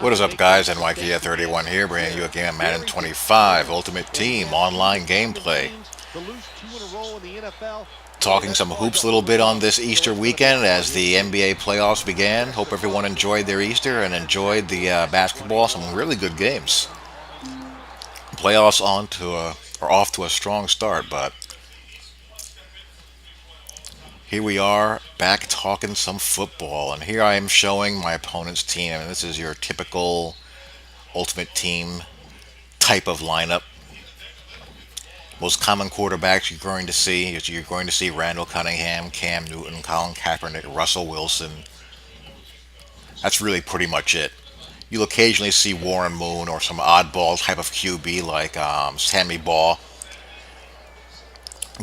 What is up, guys? NYK31 here, bringing you a game of Madden 25 Ultimate Team online gameplay. Talking some hoops a little bit on this Easter weekend as the NBA playoffs began. Hope everyone enjoyed their Easter and enjoyed the basketball. Some really good games. Playoffs are off to a strong start, but here we are back talking some football, and here I am showing my opponent's team. I mean, this is your typical Ultimate Team type of lineup. Most common quarterbacks you're going to see Randall Cunningham, Cam Newton, Colin Kaepernick, Russell Wilson. That's really pretty much it. You'll occasionally see Warren Moon or some oddball type of QB like Sammy Baugh,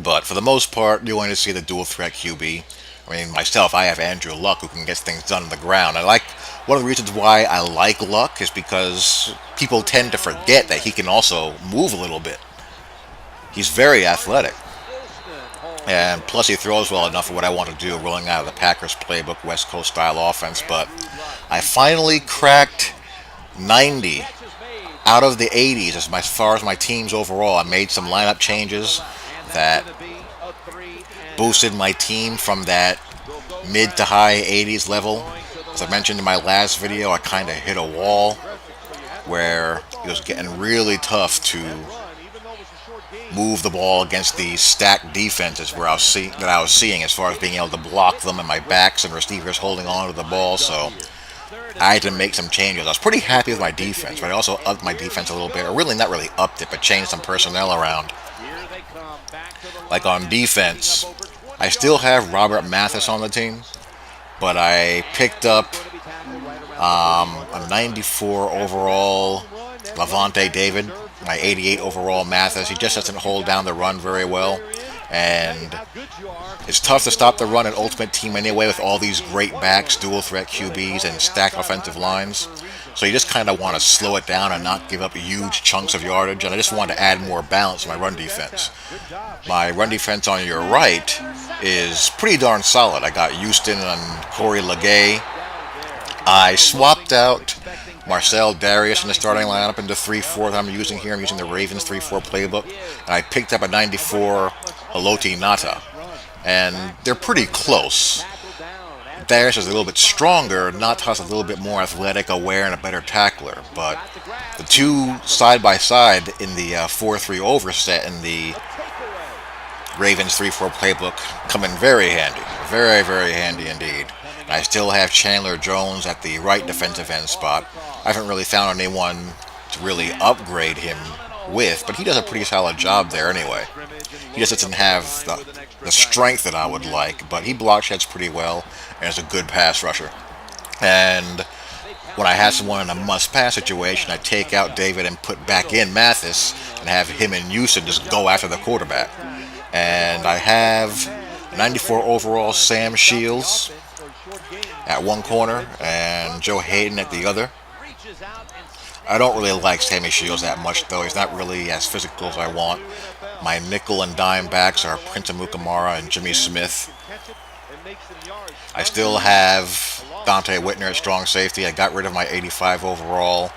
but for the most part, you're going to see the dual threat QB. I mean, myself, I have Andrew Luck who can get things done on the ground. One of the reasons why I like Luck is because people tend to forget that he can also move a little bit. He's very athletic. And plus, he throws well enough for what I want to do, rolling out of the Packers playbook, West Coast style offense. But I finally cracked 90 out of the 80s as far as my teams overall. I made some lineup changes that boosted my team from that mid to high 80s level. As I mentioned in my last video, I kind of hit a wall where it was getting really tough to move the ball against the stacked defenses that I was seeing as far as being able to block them and my backs and receivers holding on to the ball. So I had to make some changes. I was pretty happy with my defense, but I also upped my defense a little bit, or really not really upped it, but changed some personnel around. Like on defense, I still have Robert Mathis on the team, but I picked up a 94 overall Levante David, my 88 overall Mathis. He just doesn't hold down the run very well, and it's tough to stop the run in Ultimate Team anyway with all these great backs, dual threat QBs, and stacked offensive lines. So you just kind of want to slow it down and not give up huge chunks of yardage, and I just wanted to add more balance to my run defense. My run defense on your right is pretty darn solid. I got Houston and Corey Legay. I swapped out Marcel Darius in the starting lineup into 3-4 that I'm using here. I'm using the Ravens 3-4 playbook. And I picked up a 94 Haloti Nata. And they're pretty close. Darius is a little bit stronger. Nata's a little bit more athletic, aware, and a better tackler. But the two side by side in the 4-3 overset in the Ravens 3-4 playbook come in very handy. Very, very handy indeed. And I still have Chandler Jones at the right defensive end spot. I haven't really found anyone to really upgrade him with, but he does a pretty solid job there anyway. He just doesn't have the strength that I would like, but he block sheds pretty well and is a good pass rusher. And when I have someone in a must-pass situation, I take out David and put back in Mathis and have him and Houston just go after the quarterback. And I have 94 overall Sam Shields at one corner and Joe Hayden at the other. I don't really like Sammy Shields that much, though. He's not really as physical as I want. My nickel and dime backs are Prince Amukamara and Jimmy Smith. I still have Dante Whitner at strong safety. I got rid of my 85 overall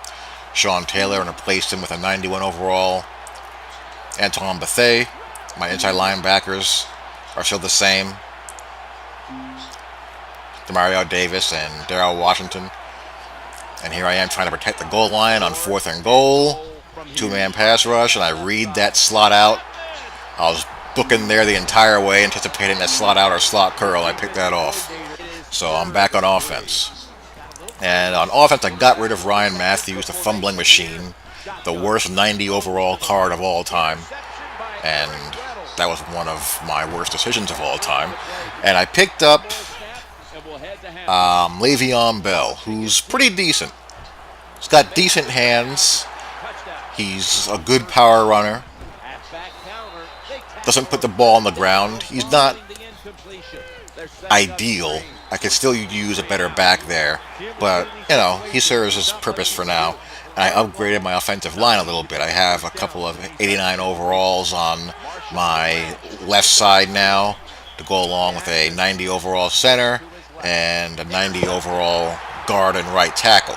Sean Taylor and replaced him with a 91 overall Antoine Bethea. My inside linebackers are still the same. Demario Davis and Darrell Washington. And here I am trying to protect the goal line on 4th and goal. Two-man pass rush, and I read that slot out. I was booking there the entire way, anticipating that slot out or slot curl. I picked that off. So I'm back on offense. And on offense, I got rid of Ryan Matthews, the fumbling machine, the worst 90 overall card of all time. And that was one of my worst decisions of all time. And I picked up Le'Veon Bell, who's pretty decent. He's got decent hands. He's a good power runner. Doesn't put the ball on the ground. He's not ideal. I could still use a better back there. But, he serves his purpose for now. And I upgraded my offensive line a little bit. I have a couple of 89 overalls on my left side now to go along with a 90 overall center and a 90 overall guard and right tackle.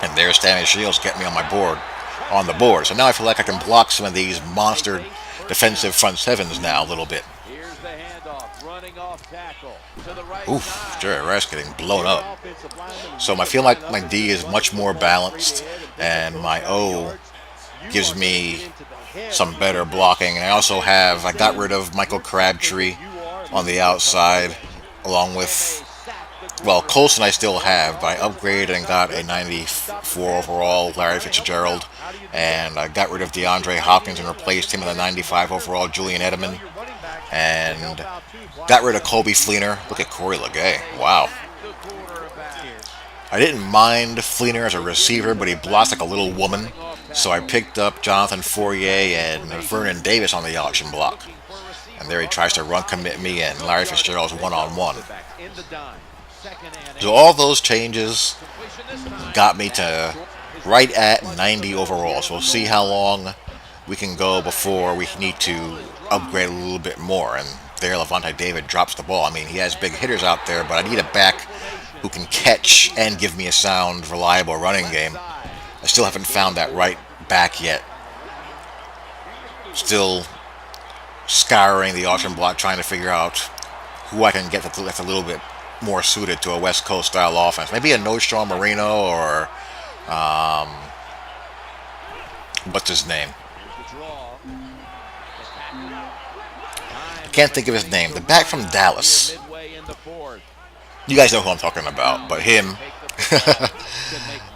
And there's Stanley Shields getting me on the board. So now I feel like I can block some of these monster defensive front sevens now a little bit. Oof, Jerry Rice getting blown up. So I feel like my D is much more balanced, and my O gives me some better blocking. And I got rid of Michael Crabtree on the outside, along with, well, Colson I still have, but I upgraded and got a 94 overall Larry Fitzgerald, and I got rid of DeAndre Hopkins and replaced him with a 95 overall Julian Edelman, and got rid of Colby Fleener. Look at Corey Legay. Wow. I didn't mind Fleener as a receiver, but he blocks like a little woman. So I picked up Jonathan Fourier and Vernon Davis on the auction block. And there he tries to run commit me, and Larry Fitzgerald's one-on-one. So all those changes got me to right at 90 overall. So we'll see how long we can go before we need to upgrade a little bit more. And there, Levante David drops the ball. I mean, he has big hitters out there, but I need a back who can catch and give me a sound, reliable running game. I still haven't found that right back yet. Still scouring the auction block, trying to figure out who I can get that's a little bit more suited to a West Coast style offense. Maybe a Nostrom Marino or what's his name? I can't think of his name. The back from Dallas. You guys know who I'm talking about, but him,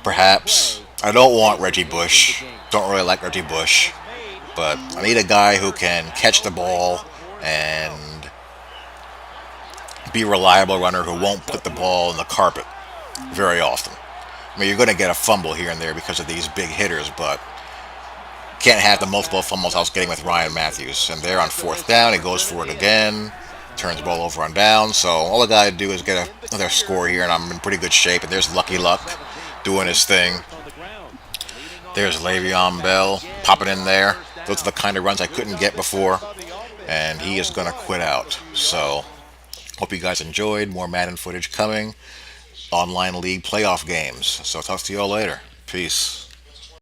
perhaps. I don't want Reggie Bush. Don't really like Reggie Bush. But I need a guy who can catch the ball and be a reliable runner who won't put the ball in the carpet very often. I mean, you're going to get a fumble here and there because of these big hitters, but can't have the multiple fumbles I was getting with Ryan Matthews. And there on fourth down, he goes for it again. Turns the ball over on down. So all I got to do is get another score here, and I'm in pretty good shape. And there's Lucky Luck doing his thing. There's Le'Veon Bell popping in there. Those are the kind of runs I couldn't get before. And he is going to quit out. So hope you guys enjoyed. More Madden footage coming. Online league playoff games. So talk to you all later. Peace.